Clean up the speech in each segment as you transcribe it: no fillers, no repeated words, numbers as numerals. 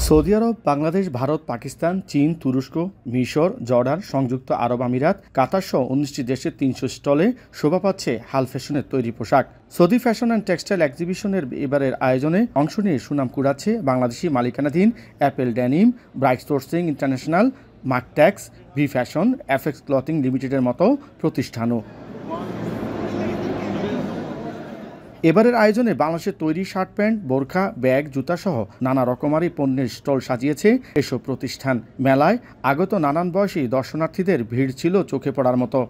Saudi আরব, বাংলাদেশ, ভারত, পাকিস্তান, চীন, তুরস্ক, মিশর, জর্ডান, সংযুক্ত আরব আমিরাত, কাতার সহ ১৯টি দেশের ৩০০ স্টলে শোভা পাচ্ছে হাল ফ্যাশনের তৈরি পোশাক। সৌদি ফ্যাশন অ্যান্ড টেক্সটাইল এক্সিবিশনের এবারের আয়োজনে অংশ নিয়ে সুনাম কুড়াচ্ছে বাংলাদেশি মালিকানাধীন Apple Denim, Bright Sourcing International, Marktex, V Fashion, FX Clothing লিমিটেডের মতো প্রতিষ্ঠানও। এবারের আয়োজনে বাংলাদেশের তৈরি শার্ট, প্যান্ট, বোরখা, ব্যাগ, জুতাসহ নানা রকমারি পণ্যের স্টল সাজিয়েছে এসব প্রতিষ্ঠান। মেলায় আগত নানান বয়সী দর্শনার্থীদের ভিড় ছিল চোখে পড়ার মতো।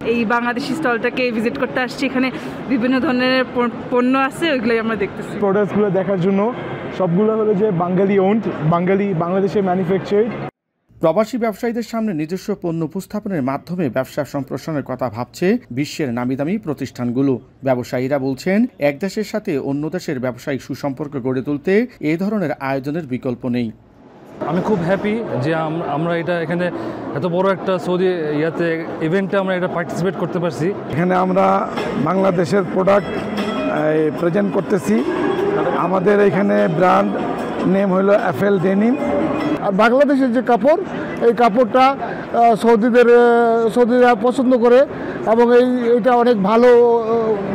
এই বাংলাদেশি স্টলটাকে ভিজিট করতে আসছি, এখানে বিভিন্ন ধরনের পণ্য আছে, ওইগুলোই আমরা দেখতেছি। প্রোডাক্টসগুলো দেখার জন্য সবগুলো হলো যে বাঙালি ওন্ড, বাংলাদেশে ম্যানুফ্যাকচার্ড। প্রবাসী ব্যবসায়ীদের সামনে নিজস্ব পণ্য উপস্থাপনের মাধ্যমে ব্যবসা সম্প্রসারণের কথা ভাবছে বিশ্বের নামিদামি প্রতিষ্ঠানগুলো। ব্যবসায়ীরা বলছেন, এক দেশের সাথে অন্য দেশের ব্যবসায়িক সুসম্পর্ক গড়ে তুলতে এ ধরনের আয়োজনের বিকল্প নেই। আমি খুব হ্যাপি যে আমরা এখানে এত বড় একটা সৌদি ইভেন্টে আমরা এটা পার্টিসিপেট করতে পারছি। এখানে আমরা বাংলাদেশের প্রোডাক্ট প্রেজেন্ট করতেছি। আমাদের এখানে ব্র্যান্ড নেম হলো অ্যাপেল ডেনিম। আর বাংলাদেশের যে কাপড়, এই কাপড়টা সৌদিরা পছন্দ করে এবং এইটা অনেক ভালো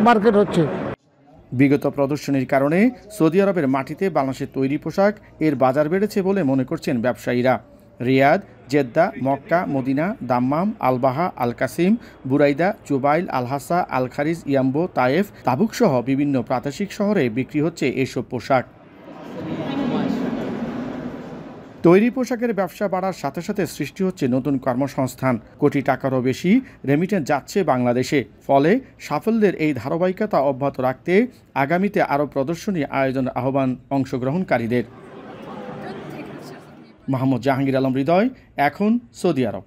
মার্কেট হচ্ছে। বিগত প্রদর্শনীর কারণে সৌদি আরবের মাটিতে বাংলাদেশের তৈরি পোশাক এর বাজার বেড়েছে বলে মনে করছেন ব্যবসায়ীরা। রিয়াদ, জেদ্দা, মক্কা, মদিনা, দাম্মাম, আলবাহা, আল কাসিম, বুরাইদা, জুবাইল, আলহাসা, আল খারিজ, ইয়াম্বো, তায়েফ, তাবুক সহ বিভিন্ন প্রাদেশিক শহরে বিক্রি হচ্ছে এসব পোশাক। তৈরি পোশাকের ব্যবসা বাড়ার সাথে সাথে সৃষ্টি হচ্ছে নতুন কর্মসংস্থান। কোটি টাকারও বেশি রেমিটেন্স যাচ্ছে বাংলাদেশে। ফলে সাফল্যের এই ধারাবাহিকতা অব্যাহত রাখতে আগামীতে আরও প্রদর্শনী আয়োজনের আহ্বান অংশগ্রহণকারীদের। মোহাম্মদ জাহাঙ্গীর আলম হৃদয়, এখন সৌদি আরব।